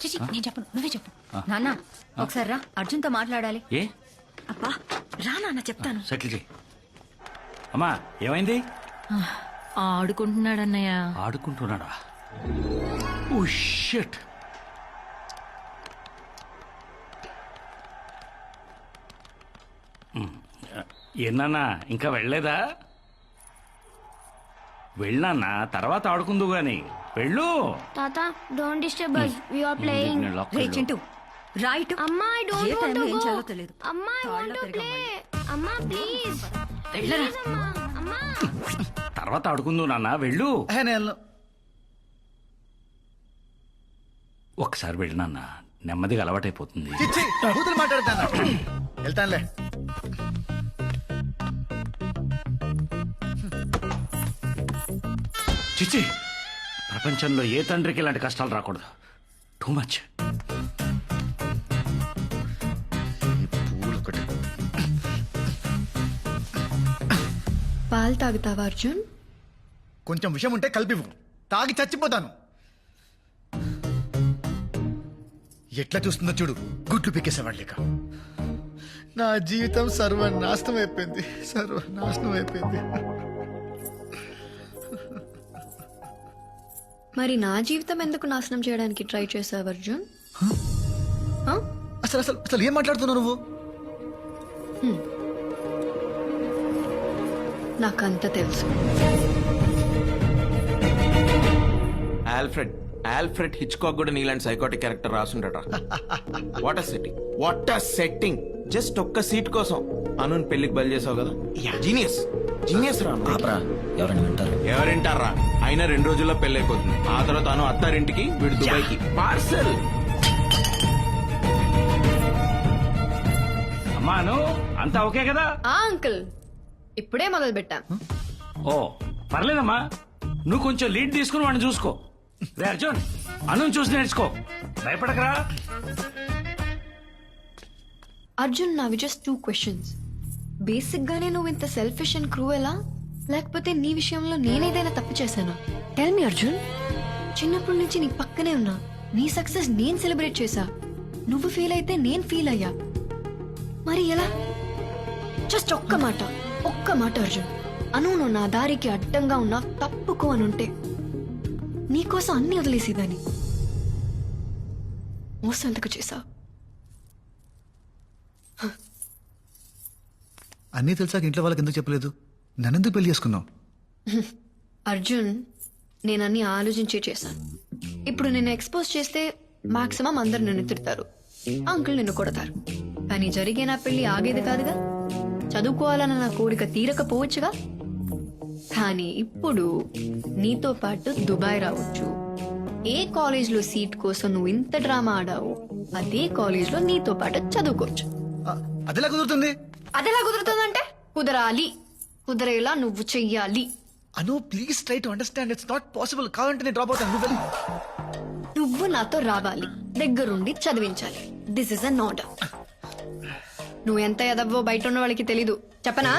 చిచి నేను చెప్పను, నువ్వే చెప్పు. నాన్న ఒకసారి రా, అర్జున్తో మాట్లాడాలి. ఏ అబ్బా రా నాన్న, చెప్తాను. సెటిల్ చేయి. అమ్మా ఏమైంది? ఆడుకుంటున్నాడన్నయ్య. ఆడుకుంటున్నాడా? Oh shit. ఏనా ఇంకా వెళ్ళలేదా? వెళ్ళానా, తర్వాత ఆడుకుందు గాని వెళ్ళు. తాత don't disturb us, we are playing. రే చింటూ రైట్. అమ్మా I don't ఏ want టైంలో to ఏం go. చేయాలో తెలియదు. అమ్మా I want to play. అమ్మా ప్లీజ్ వెళ్ళరా. అమ్మా. తర్వాత ఆడుకుందు నాన్న, వెళ్ళు. ఒకసారి వెళ్ళు నాన్న, నెమ్మదిగా అలవాటైపోతుంది. మాట్లాడతాను, వెళ్తానులే. చిచ్చి, ప్రపంచంలో ఏ తండ్రికి ఇలాంటి కష్టాలు రాకూడదు. Too much. పాలు తాగుతావా అర్జున్? కొంచెం విషయం ఉంటే కలిపివు, తాగి చచ్చిపోతాను. ఎట్లా చూస్తుందో చూడు, గుడ్లు పీకేసేవాడు లేక. నా జీవితం సర్వనాశనం అయిపోయింది, సర్వనాశనం అయిపోయింది. మరి నా జీవితం ఎందుకు నాశనం చేయడానికి ట్రై చేసావు అర్జున్? అసలు అసలు అసలు ఏం మాట్లాడుతున్నావు నువ్వు? నాకంత తెలుసు. ఆల్ఫ్రెడ్ హిచ్కాక్ కూడా నీలాంటి సైకోటిక్ క్యారెక్టర్ రాసుండట. What a setting, what a setting. Just ఒక్క సీట్ కోసం అనుని పెళ్లికి బయలు చేసావు కదా. జీనియస్, జీనియస్ రా. ఎవరింటారా? అయినా 2 రోజుల్లో పెళ్లి అయిపోతుంది. ఆ తర్వాత అను అత్తారింటికి, వీడు దుబాయ్కి పార్సల్. అమ్మాను అంతా ఓకే కదా? అంకుల్ ఇప్పుడే మొదలు పెట్టా. ఓ పర్లేదమ్మా, నువ్వు కొంచెం లీడ్ తీసుకుని వాడిని చూసుకో. రే అర్జున్, అను చూసి నేర్చుకో, భయపడకరా. అర్జున్ నావి జస్ట్ 2 questions. బేసిక్ గానే నువ్వు ఇంత సెల్ఫిష్ అండ్ క్రూయలా, లేకపోతే నీ విషయంలో నేనేదైనా తప్పు చేశానా? Tell me Arjun. చిన్నప్పటి నుంచి నీ పక్కనే ఉన్నా, నీ సక్సెస్ నేను సెలబ్రేట్ చేశా. నువ్వు ఫీల్ అయితే నేను ఫీల్ అయ్యా. మరి ఎలా? జస్ట్ ఒక్క మాట అర్జున్. అను నువ్వు నా దారికి అడ్డంగా ఉన్నా తప్పుకో అనుంటే నీకోసం అన్ని వదిలేసేదాన్ని. మోసం ఎందుకు చేశా? అన్నీ తెలిసాక ఇంట్లో వాళ్ళకి ఎందుకు చెప్పలేదు? నన్నెందుకు పెళ్లి చేసుకున్నావు? అర్జున్, నేనన్నీ ఆలోచించే చేశాను. ఇప్పుడు నిన్ను ఎక్స్పోజ్ చేస్తే మాక్సిమం అందరు నిన్ను తిడతారు, అంకుల్ నిన్ను కొడతారు. కానీ జరిగే నా పెళ్లి ఆగేది కాదుగా. చదువుకోవాలన్న నా కోరిక తీరకపోవచ్చుగా. కానీ ఇప్పుడు నీతో పాటు దుబాయ్ రావచ్చు. ఏ కాలేజ్లో సీట్ కోసం నువ్వు ఇంత డ్రామా ఆడావు, అదే కాలేజ్లో నీతో పాటు చదువుకోవచ్చు. అదెలా కుదురుతుంది? అదెలా కుదురుతుందంటే కుదరాలి. కుదరేలా నువ్వు చెయ్యాలి. Anu please try to understand, it's not possible. కావాలంటే నేను డ్రాప్ అవుతాను, నువ్వు వెళ్ళు. నువ్వు నాతో రావాలి, దగ్గరుండి చదివించాలి. This is an order. నువ్వు ఎంత ఎదవ్వో బయట ఉన్న వాళ్ళకి తెలీదు, చెప్పనా?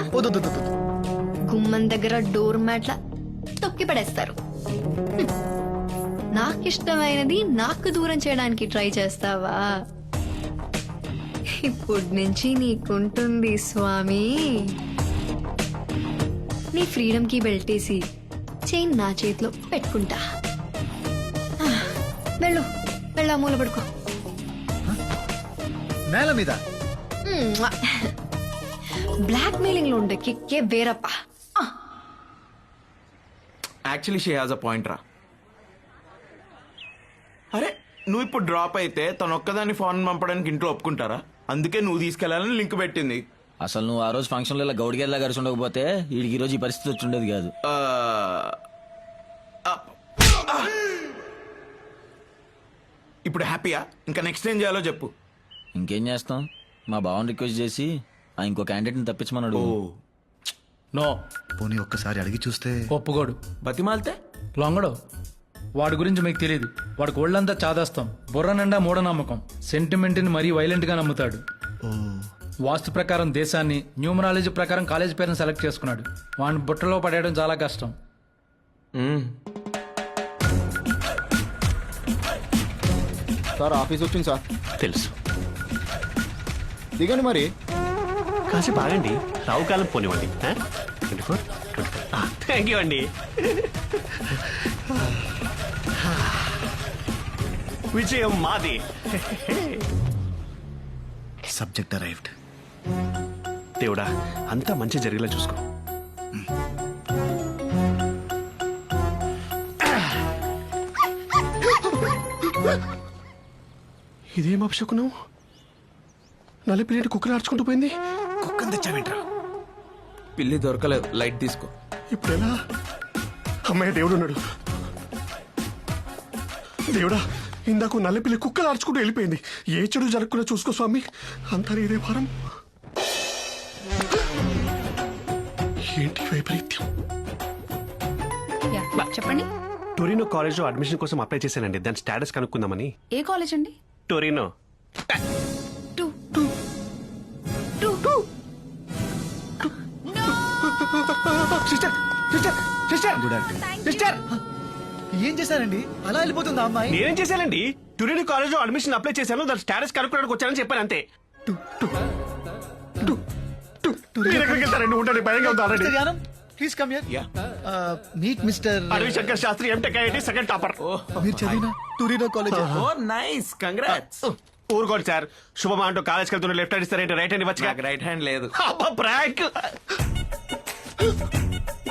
గుమ్మం దగ్గర డోర్ మ్యాట్ల తొక్కి పడేస్తారు. నాకిష్టమైనది నాకు దూరం చేయడానికి ట్రై చేస్తావా? ఇప్పటి నుంచి నీకుంటుంది స్వామి. నీ ఫ్రీడమ్ కి బెల్టేసి చైన్ నా చేతిలో పెట్టుకుంటా. వెళ్ళు, వెళ్ళా మూల పడుకో. నేల మీద బ్లాక్ మెయిలింగ్ లో ఉండే కిక్కే వేరప్ప. Actually she has a point రా. అరే నువ్వు ఇప్పుడు డ్రాప్ అయితే తను ఒక్కదాన్ని ఫోన్ పంపడానికి ఇంట్లో ఒప్పుకుంటారా? అందుకే నువ్వు తీసుకెళ్లాలని లింక్ పెట్టింది. అసలు నువ్వు ఆ రోజు ఫంక్షన్ లో ఇలా గౌడిగేలా కలిసి ఉండకపోతే వీడికి ఈ రోజు ఈ పరిస్థితి వచ్చి ఉండేది కాదు. ఇప్పుడు హ్యాపీయా? ఇంకా నెక్స్ట్ ఏం చేయాలో చెప్పు. ఇంకేం చేస్తాం, మా బావని రిక్వెస్ట్ చేసి ఇంకో క్యాండిడేట్ని తప్పించమన్నాడు. నో, పోనీ ఒక్కసారి అడిగి చూస్తే. ఒప్పుకోడు. బతిమాలితే లొంగడు. వాడి గురించి మీకు తెలియదు. వాడికి ఒళ్ళంతా చాదాస్తాం, బుర్ర నిండా మూఢనమ్మకం, సెంటిమెంట్ని మరీ వైలెంట్ గా నమ్ముతాడు. వాస్తు ప్రకారం దేశాన్ని, న్యూమరాలజీ ప్రకారం కాలేజ్ పేరుని సెలెక్ట్ చేసుకున్నాడు. వాడిని బుట్టలో పడేయడం చాలా కష్టం. సార్ ఆఫీస్ వచ్చింది సార్. తెలుసు. దిగండి మరి. కాసేపు ఆగండి, రావు కాలం పోనివ్వండి. 24 థ్యాంక్ యూ అండి. విజయం మాది. Subject arrived. దేవుడా, అంతా మంచి జరిగేలా చూసుకో. ఇదేం అపశకునం? నలిపిలేటి కుక్కలు ఆడుచుకుంటూ పోయింది. కుక్కని తెచ్చావేంట్రా? పిల్లి దొరకలేదు, లైట్ తీసుకో. ఇప్పుడు ఎలా? అమ్మాయి దేవుడు ఉన్నాడు. దేవుడా, ఇందాక నల్లపిల్లి కుక్కలు ఆడుచుకుంటూ వెళ్ళిపోయింది. ఏ చెడు జరగకుండా చూసుకో స్వామి. అంతా ఇదే భారం. ఏంటి వైపరీత్యం? చెప్పండి. టొరినో కాలేజ్ లో అడ్మిషన్ కోసం అప్లై చేశానండి. దాని స్టేటస్ కనుక్కుందామని. ఏ కాలేజ్ అండి? Torino. Sister sister sister sister, ఏం చేశారండి? అలా వెళ్ళిపోతుందా అమ్మాయి? నేనేం చేశానండి? టొరినో కాలేజ్ లో అడ్మిషన్ అప్లై చేశాను. దాని స్టేటస్ కనుక్కోడానికి వచ్చానని చెప్పాను అంతే. మీరు ఎక్కడికి వెళ్తారండి? ఉండండి, భయంగా ఉంది already. Gnanam, please come here. Meet Mr Adavi Shankar Shastri, MTech IIT second topper. మీరు చదివిన టూరినో కాలేజ్. Oh nice, congrats. ఊరుకోండి సార్. శుభమా అంటూ కాలేజ్కి వెళ్తున్న లెఫ్ట్ హ్యాండ్ ఇస్తారేంటి? రైట్ హ్యాండ్ ఇవ్వచ్చు. రైట్ హ్యాండ్ లేదు. ప్రాంక్.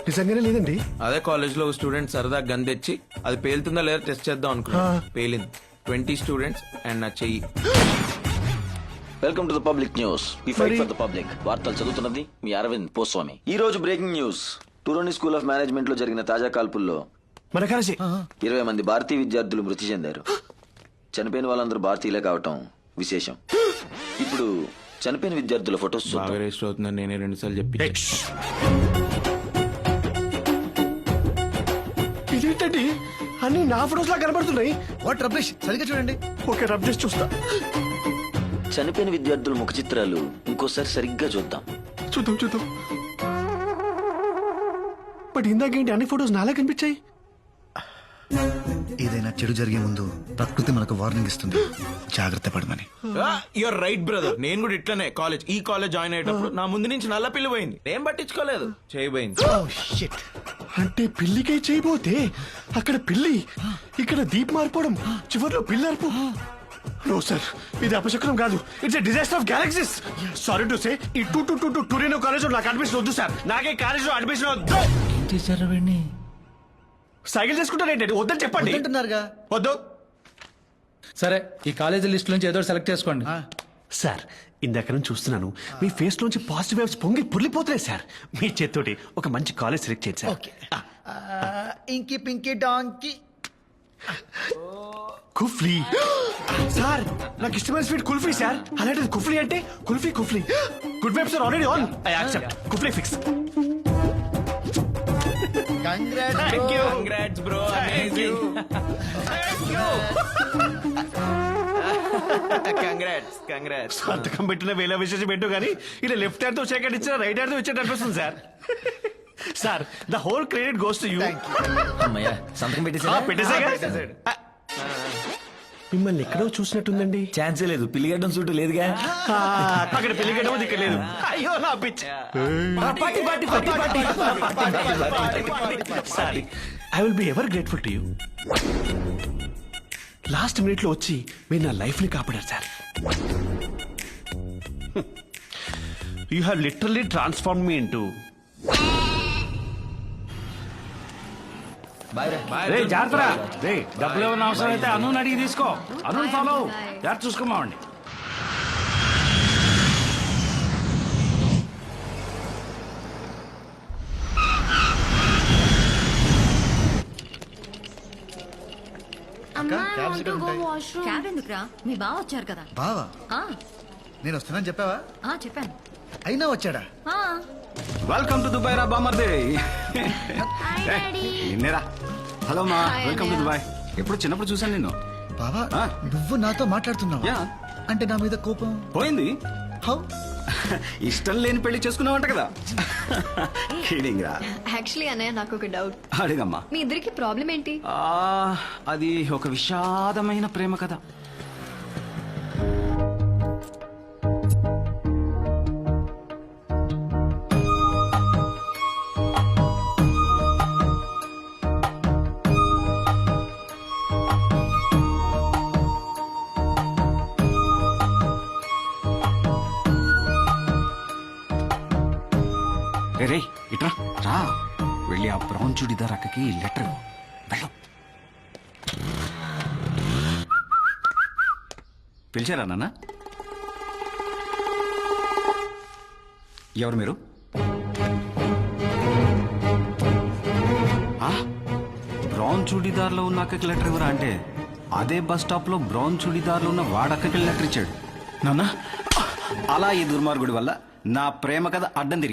నిజంగానే లేదండి. అదే కాలేజ్ లో స్టూడెంట్ సరదా గన్ తెచ్చి అది పేలుతుందా లేదా టెస్ట్ చేద్దాం అనుకున్నా. పేలింది. 20 స్టూడెంట్స్ అండ్ నా చెయ్యి. Welcome to the public news. We fight for the public. వార్తలు చదువుతున్నది మీ అరవింద్ పోస్వామి. ఈ రోజు బ్రేకింగ్ న్యూస్. టూరోని స్కూల్ ఆఫ్ మేనేజ్మెంట్ లో జరిగిన తాజా కాల్పుల్లో మన కాలేజీ 20 మంది భారతీయ విద్యార్థులు మృతి చెందారు. చనిపోయిన వాళ్ళందరూ భారతీయులే కావటం విశేషం. ఇప్పుడు చనిపోయిన విద్యార్థుల ఫొటోస్ బాగా రిజిస్టర్ అవుతుందని నేనే 2 సార్లు చెప్పి. ఇదేంటండి, అన్ని నా ఫొటోస్ లా కనబడుతున్నాయి. వాట్ రమేష్, సరిగ్గా చూడండి. ఓకే, రబ్ చేసి చూస్తా. చనిపోయిన విద్యార్థుల ముఖ చిత్రాలు ఇంకోసారి సరిగ్గా చూద్దాం. చూద్దాం. బట్ ఇందాకేంటి అన్ని ఫొటోస్ నాలా కనిపించాయి? ఏదైనా చెడు జరిగే ముందు ప్రకృతి మనకు వార్నింగ్ ఇస్తుంది, జాగ్రత్త పడమని. Your right brother. నేను కూడా ఇట్లనే ఈ కాలేజ్ జాయిన్ అయ్యేటప్పుడు నా ముందు నుంచి నల్ల పిల్లి పోయింది. ఏం పట్టించుకోలేదు, చేయబోయింది. అంటే పిల్లికై చేయబోతే అక్కడ పిల్లి, ఇక్కడ దీప్ మారిపోవడం, చివరిలో పిల్లి అరుపు. నో సార్, ఇది అపశకునం కాదు. It's a disaster of galaxies. Sorry to say, ఈ టూరినో కాలేజ్ లో నాకు అడ్మిషన్ వద్దు సార్. నాకే కాలేజ్ లో అడ్మిషన్ వద్దు. సైకిల్ చేసుకుంటారేంటి? వద్దని చెప్పండి. అంటున్నారుగా. వద్దు. సరే, ఈ కాలేజీ లిస్ట్ నుంచి ఏదో సెలెక్ట్ చేసుకోండి. సార్, ఇందాక నుంచి చూస్తున్నాను, మీ ఫేస్ లోంచి పాజిటివ్ వైబ్స్ పొంగి పుర్లిపోతున్నాయి సార్. మీ చేత్తోటి ఒక మంచి కాలేజ్ సెలెక్ట్ చేయండి సార్. ఓకే. ఇంకి పింకి డాంకి కుఫ్లీ. సార్, నాకు ఇష్టమైన స్వీట్ కుల్ఫీ సార్. అలాంటిది కుఫ్లీ అంటే kulfi. Good vibes are already on. I accept. కుఫ్లీ fix. Congrats bro, amazing. Congrats. సంతకం పెట్టిన వేల విశేషం పెట్టు కానీ ఇలా లెఫ్ట్ హ్యాండ్ తో సెకండ్ ఇచ్చిన రైట్ హ్యాండ్ తో ఇచ్చేట అనిపిస్తుంది sir. Sir, the whole credit goes to you. అమ్మయ్యా, సంతకం పెట్టేసాగా. మిమ్మల్ని ఎక్కడో చూసినట్టుందండి. ఛాన్సే లేదు. పిల్లిగడ్డం చుట్టూ లేదుగా. అక్కడ పెళ్లిగడ్డ ఇక్కడ లేదు. అయ్యో నా పిచ్చి. Sorry, I will be ever grateful to you. Last minute లో వచ్చి మీరు నా లైఫ్ ని కాపాడారు sir. You have literally transform me into. జాగ్రత్త. డబ్బులు ఏమైనా అవసరం అయితే అను అడిగి తీసుకో. అను ఫాలో జాగ్రత్త చూసుకోమావండి. అమ్మా, I want to go washroom. Cab ఎందుకురా? మీ బావ వచ్చారు కదా. బావా, ఆ, నేను వస్తున్నాను చెప్పావా? చెప్పాను. అయినా వచ్చాడా? ఆ, వెల్కమ్ టు దుబాయ్ రా బామర్ది. Hi, Daddy. నిన్నేరా. హలో మా, వెల్కమ్ టు దుబాయ్. ఎప్పుడు చిన్నప్పుడు చూసాను నిన్ను. బావా, నువ్వు నాతో మాట్లాడుతున్నావు యా. అంటే నా మీద కోపం పోయింది. హౌ? ఇష్టం లేని పెళ్లి చేసుకున్నావంట కదా. యాక్చువల్లీ అన్నయ్య, నాకు ఒక డౌట్. అడిగమ్మా. మీ ఇద్దరికి ప్రాబ్లం ఏంటి? అది ఒక విషాదమైన ప్రేమ కథ. రే రే ఇట్రా రా వెళ్ళి ఆ బ్రౌన్ చుడిదార్ అక్కకి లెటర్ వెళ్ళు పిలిచారా నాన్న ఎవరు మీరు బ్రౌన్ చూడీదార్లో ఉన్న అక్కకి లెటర్ ఇవ్వరా అంటే అదే బస్ స్టాప్లో బ్రౌన్ చూడీదార్లో ఉన్న వాడక్కకి లెటర్ ఇచ్చాడు నాన్న అలా ఈ దుర్మార్గుడి వల్ల నా ప్రేమ కథ అడ్డం తిరిగింది